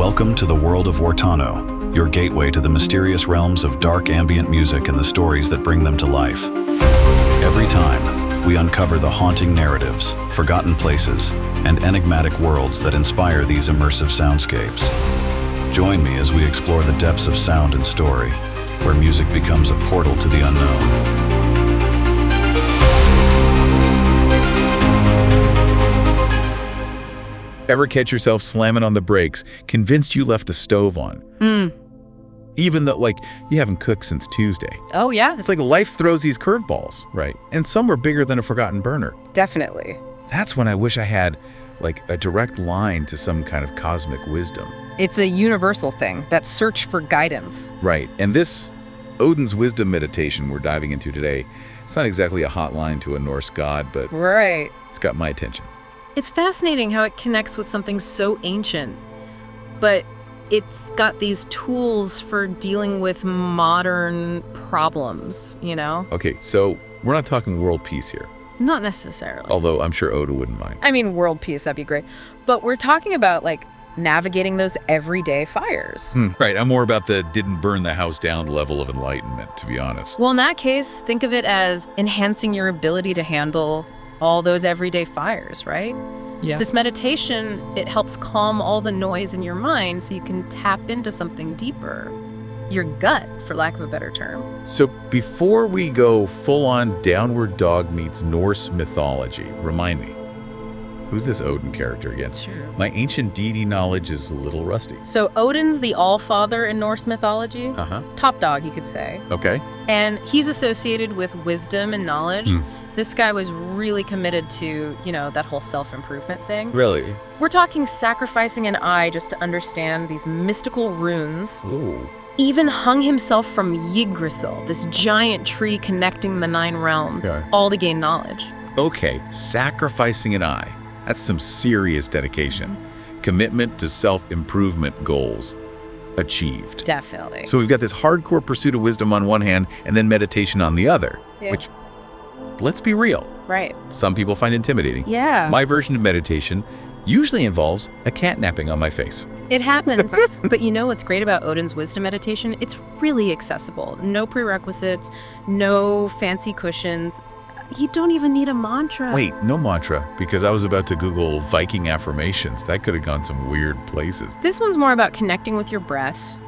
Welcome to the World of Wartonno, your gateway to the mysterious realms of dark ambient music and the stories that bring them to life. Every time, we uncover the haunting narratives, forgotten places, and enigmatic worlds that inspire these immersive soundscapes. Join me as we explore the depths of sound and story, where music becomes a portal to the unknown. Ever catch yourself slamming on the brakes, convinced you left the stove on? Even though, you haven't cooked since Tuesday. Oh, yeah? It's like life throws these curveballs, right? And some are bigger than a forgotten burner. Definitely. That's when I wish I had, a direct line to some kind of cosmic wisdom. It's a universal thing, that search for guidance. Right. And this Odin's wisdom meditation we're diving into today, it's not exactly a hotline to a Norse god, but Right. it's got my attention. It's fascinating how it connects with something so ancient, but it's got these tools for dealing with modern problems, Okay, so we're not talking world peace here, Not necessarily. although I'm sure Oda wouldn't mind. I mean, world peace, that'd be great. But we're talking about, navigating those everyday fires. Right, I'm more about the didn't burn the house down level of enlightenment, to be honest. Well, in that case, think of it as enhancing your ability to handle all those everyday fires, right? Yeah. This meditation, it helps calm all the noise in your mind so you can tap into something deeper. Your gut, for lack of a better term. So before we go full-on downward dog meets Norse mythology, remind me, who's this Odin character again? Sure. My ancient deity knowledge is a little rusty. So Odin's the All-Father in Norse mythology. Uh-huh. Top dog, you could say. Okay. And he's associated with wisdom and knowledge. This guy was really committed to, that whole self-improvement thing. Really? We're talking sacrificing an eye just to understand these mystical runes. Ooh. Even hung himself from Yggdrasil, this giant tree connecting the 9 realms, Okay. all to gain knowledge. Okay, sacrificing an eye. That's some serious dedication. Commitment to self-improvement goals achieved. Definitely. So we've got this hardcore pursuit of wisdom on one hand and then meditation on the other, Yeah. which, let's be real, Right. some people find intimidating. Yeah. My version of meditation usually involves a cat napping on my face. It happens. But what's great about Odin's wisdom meditation? It's really accessible. No prerequisites, no fancy cushions. You don't even need a mantra. Wait, no mantra, because I was about to Google Viking affirmations. That could have gone some weird places. This one's more about connecting with your breath,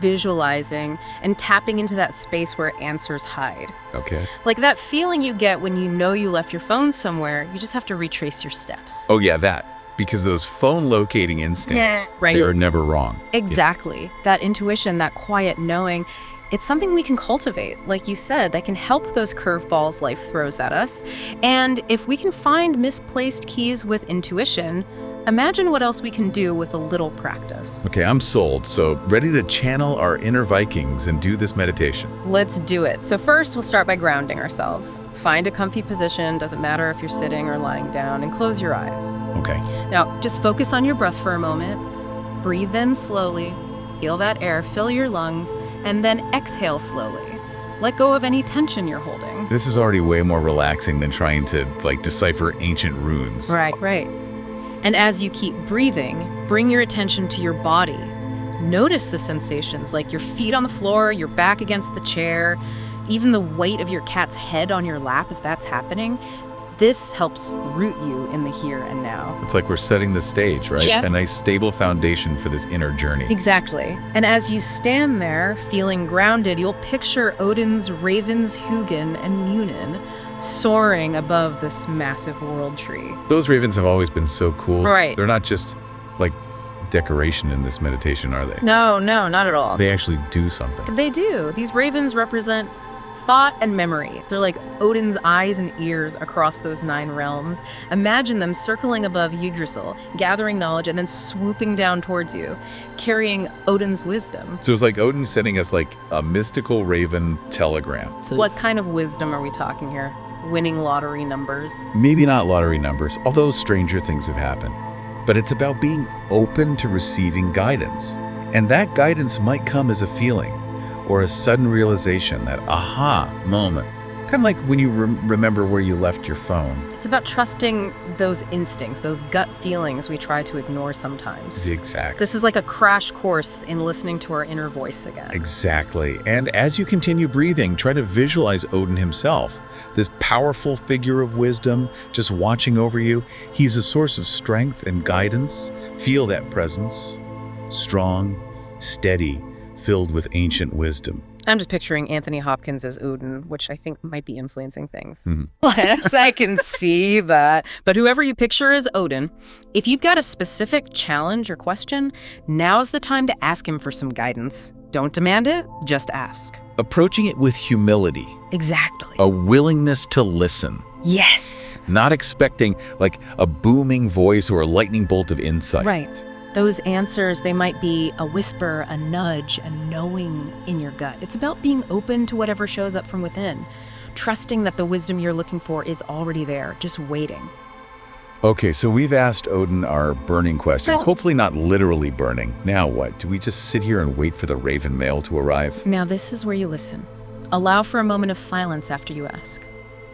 visualizing and tapping into that space where answers hide. Okay. Like that feeling you get when you left your phone somewhere, you just have to retrace your steps. Oh yeah, that. Because those phone locating instincts, Right. they are never wrong. Exactly. That intuition, that quiet knowing, it's something we can cultivate, like you said, that can help those curveballs life throws at us. And if we can find misplaced keys with intuition, imagine what else we can do with a little practice. Okay, I'm sold. So ready to channel our inner Vikings and do this meditation. Let's do it. So first, we'll start by grounding ourselves. Find a comfy position, doesn't matter if you're sitting or lying down, and close your eyes. Okay. Now, just focus on your breath for a moment. Breathe in slowly. Feel that air fill your lungs, and then exhale slowly. Let go of any tension you're holding. This is already way more relaxing than trying to, decipher ancient runes. Right. And as you keep breathing, bring your attention to your body. Notice the sensations, like your feet on the floor, your back against the chair, even the weight of your cat's head on your lap if that's happening. This helps root you in the here and now. It's like we're setting the stage, right? Yeah. A nice stable foundation for this inner journey. Exactly. And as you stand there, feeling grounded, you'll picture Odin's ravens Hugin and Munin soaring above this massive world tree. Those ravens have always been so cool. Right. They're not just, decoration in this meditation, are they? No, not at all. They actually do something. They do. These ravens represent thought and memory. They're like Odin's eyes and ears across those 9 realms. Imagine them circling above Yggdrasil, gathering knowledge, and then swooping down towards you, carrying Odin's wisdom. So it's like Odin sending us a mystical raven telegram. What kind of wisdom are we talking here? Winning lottery numbers? Maybe not lottery numbers, although stranger things have happened. But it's about being open to receiving guidance. And that guidance might come as a feeling or a sudden realization, that aha moment. Kind of like when you remember where you left your phone. It's about trusting those instincts, those gut feelings we try to ignore sometimes. Exactly. This is like a crash course in listening to our inner voice again. Exactly. And as you continue breathing, try to visualize Odin himself, this powerful figure of wisdom just watching over you. He's a source of strength and guidance. Feel that presence. Strong, steady, filled with ancient wisdom. I'm just picturing Anthony Hopkins as Odin, which I think might be influencing things. Mm-hmm. I can see that. But whoever you picture as Odin, if you've got a specific challenge or question, now's the time to ask him for some guidance. Don't demand it, just ask. Approaching it with humility, Exactly. a willingness to listen, Yes. not expecting like a booming voice or a lightning bolt of insight. Right. Those answers, they might be a whisper, a nudge, a knowing in your gut. It's about being open to whatever shows up from within, trusting that the wisdom you're looking for is already there, just waiting. Okay, so we've asked Odin our burning questions, hopefully not literally burning. Now what? Do we just sit here and wait for the raven mail to arrive? Now this is where you listen. Allow for a moment of silence after you ask.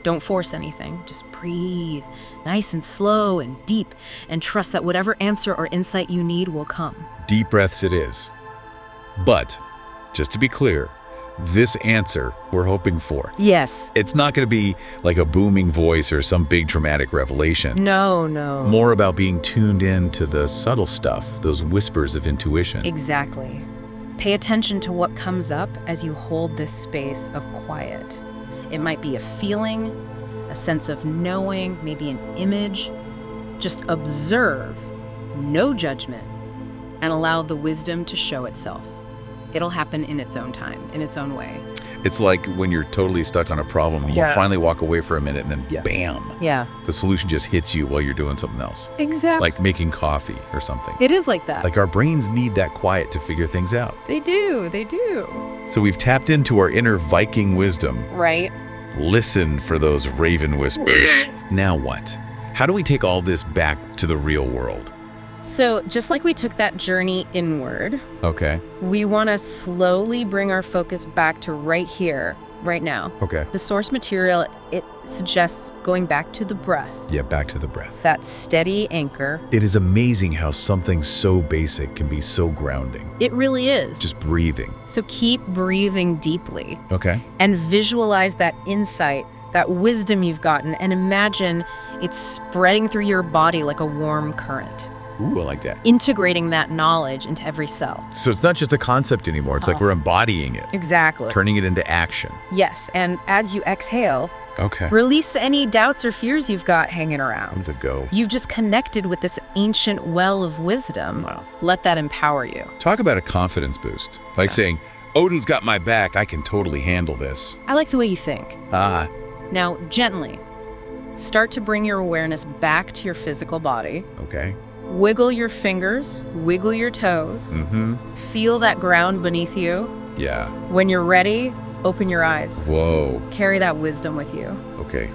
Don't force anything, just breathe, nice and slow and deep, and trust that whatever answer or insight you need will come. Deep breaths it is. But, just to be clear, this answer we're hoping for, Yes. it's not going to be like a booming voice or some big dramatic revelation. No. More about being tuned in to the subtle stuff, those whispers of intuition. Exactly. Pay attention to what comes up as you hold this space of quiet. It might be a feeling, a sense of knowing, maybe an image. Just observe, no judgment, and allow the wisdom to show itself. It'll happen in its own time, in its own way. It's like when you're totally stuck on a problem and you finally walk away for a minute and then bam, Yeah. the solution just hits you while you're doing something else. Exactly. Like making coffee or something. It is like that. Like our brains need that quiet to figure things out. They do. So we've tapped into our inner Viking wisdom. Right? Listen for those raven whispers. Now what? How do we take all this back to the real world? So just like we took that journey inward, Okay. we want to slowly bring our focus back to right here, right now. Okay. The source material, it suggests going back to the breath, Yeah, back to the breath. that steady anchor. It is amazing how something so basic can be so grounding. It really is. Just breathing. So keep breathing deeply Okay. and visualize that insight, that wisdom you've gotten, and imagine it's spreading through your body like a warm current, Ooh, I like that. integrating that knowledge into every cell. So it's not just a concept anymore. It's like we're embodying it, Exactly. turning it into action. Yes, and as you exhale, Okay. release any doubts or fears you've got hanging I'm around. to go. You've just connected with this ancient well of wisdom. Wow. Let that empower you. Talk about a confidence boost. Like saying, Odin's got my back. I can totally handle this. I like the way you think. Ah, Now, gently, start to bring your awareness back to your physical body. okay. Wiggle your fingers, wiggle your toes. Mm-hmm. Feel that ground beneath you. Yeah. When you're ready, open your eyes. Whoa. Carry that wisdom with you. Okay.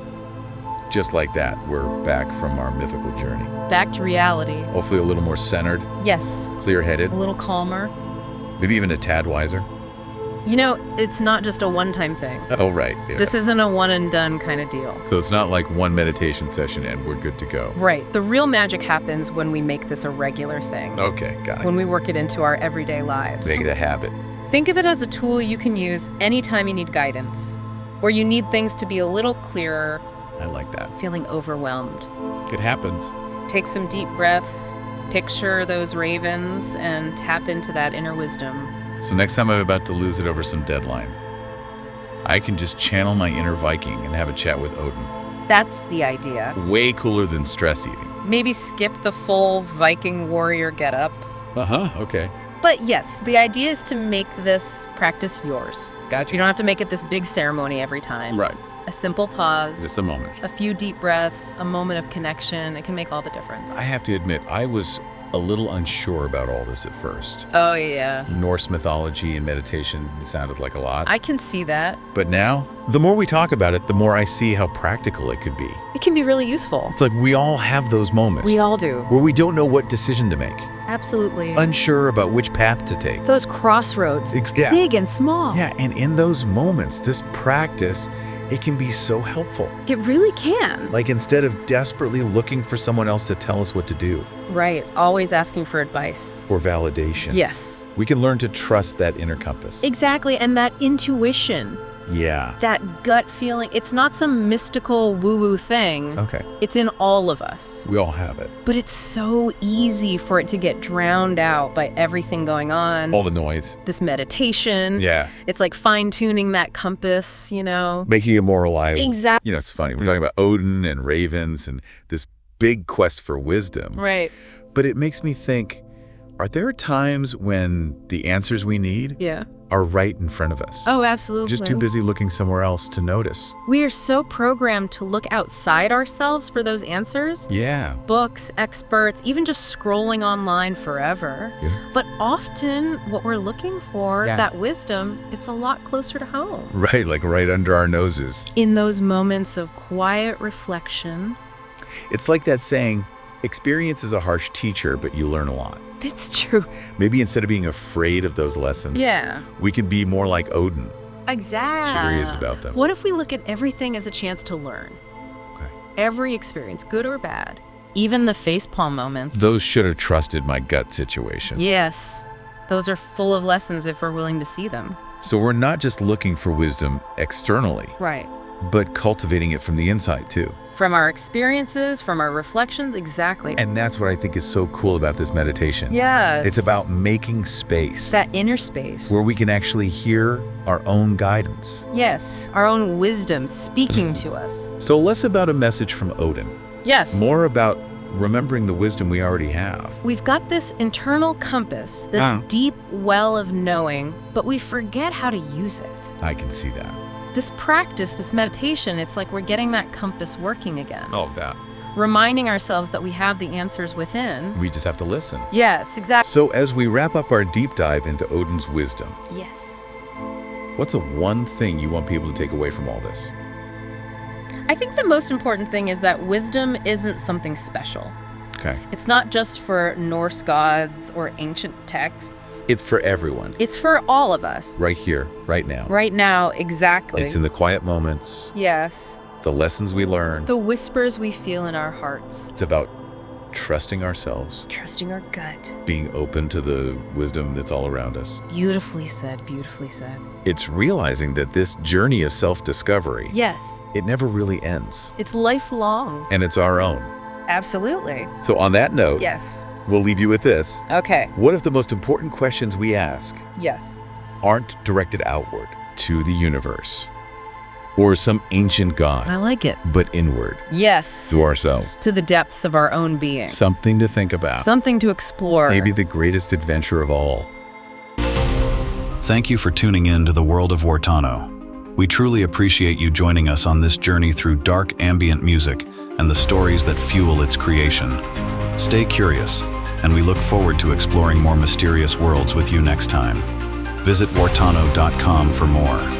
Just like that, we're back from our mythical journey. Back to reality. Hopefully a little more centered, Yes, clear-headed, a little calmer. maybe even a tad wiser. You know, it's not just a one-time thing. Oh, right. Yeah. This isn't a one-and-done kind of deal. So it's not like one meditation session and we're good to go. Right. The real magic happens when we make this a regular thing. Okay, got it. When we work it into our everyday lives. Make it a habit. Think of it as a tool you can use anytime you need guidance, or you need things to be a little clearer, I like that. feeling overwhelmed. It happens. Take some deep breaths, picture those ravens, and tap into that inner wisdom. So next time I'm about to lose it over some deadline, I can just channel my inner Viking and have a chat with Odin. That's the idea. Way cooler than stress eating. Maybe skip the full Viking warrior getup. Uh-huh, okay. But yes, the idea is to make this practice yours. Gotcha. You don't have to make it this big ceremony every time. Right. A simple pause, Just a moment. a few deep breaths, a moment of connection, it can make all the difference. I have to admit, I was a little unsure about all this at first. Oh, yeah. Norse mythology and meditation sounded like a lot. I can see that. But now, the more we talk about it, the more I see how practical it could be. It can be really useful. It's like we all have those moments We all do. where we don't know what decision to make, Absolutely. unsure about which path to take. Those crossroads, Yeah. big and small. Yeah, and in those moments, this practice it can be so helpful. It really can. Like instead of desperately looking for someone else to tell us what to do Right. Always asking for advice. or validation. Yes. We can learn to trust that inner compass. Exactly. And that intuition, Yeah. that gut feeling, it's not some mystical woo-woo thing. Okay. It's in all of us. We all have it. But it's so easy for it to get drowned out by everything going on. All the noise. This meditation. Yeah. It's like fine-tuning that compass, you know? Making it more reliable. Exactly. You know, it's funny. We're talking about Odin and ravens and this big quest for wisdom. Right. But it makes me think, are there times when the answers we need Yeah. are right in front of us? Oh, absolutely. Just too busy looking somewhere else to notice. We are so programmed to look outside ourselves for those answers. Yeah. Books, experts, even just scrolling online forever. Yeah. But often what we're looking for, Yeah. that wisdom, it's a lot closer to home. Right, like right under our noses. In those moments of quiet reflection. It's like that saying, experience is a harsh teacher, but you learn a lot. That's true. Maybe instead of being afraid of those lessons, Yeah. we can be more like Odin, Exactly. curious about them. What if we look at everything as a chance to learn? Okay. Every experience, good or bad. Even the facepalm moments. Those should have trusted my gut situation. Yes. Those are full of lessons if we're willing to see them. So we're not just looking for wisdom externally, Right. but cultivating it from the inside too. From our experiences, from our reflections, exactly. And that's what I think is so cool about this meditation. Yes. It's about making space that inner space. where we can actually hear our own guidance. Yes, our own wisdom speaking to us. So less about a message from Odin, Yes. more about remembering the wisdom we already have. We've got this internal compass, this deep well of knowing, but we forget how to use it. I can see that. This practice, this meditation, it's like we're getting that compass working again. All of that. Reminding ourselves that we have the answers within. We just have to listen. Yes, exactly. So as we wrap up our deep dive into Odin's wisdom, Yes. what's a one thing you want people to take away from all this? I think the most important thing is that wisdom isn't something special. Okay. It's not just for Norse gods or ancient texts. It's for everyone. It's for all of us. Right here, right now. Right now, exactly. It's in the quiet moments, Yes. the lessons we learn. The whispers we feel in our hearts. It's about trusting ourselves, Trusting our gut. being open to the wisdom that's all around us. Beautifully said, beautifully said. It's realizing that this journey of self-discovery, Yes. it never really ends, It's lifelong. and it's our own. Absolutely. So on that note, Yes. we'll leave you with this. Okay. What if the most important questions we ask Yes. aren't directed outward to the universe or some ancient god, I like it. but inward Yes. to ourselves? To the depths of our own being. Something to think about. Something to explore. Maybe the greatest adventure of all. Thank you for tuning in to the World of Wartonno. We truly appreciate you joining us on this journey through dark ambient music and the stories that fuel its creation. Stay curious, and we look forward to exploring more mysterious worlds with you next time. Visit wartonno.com for more.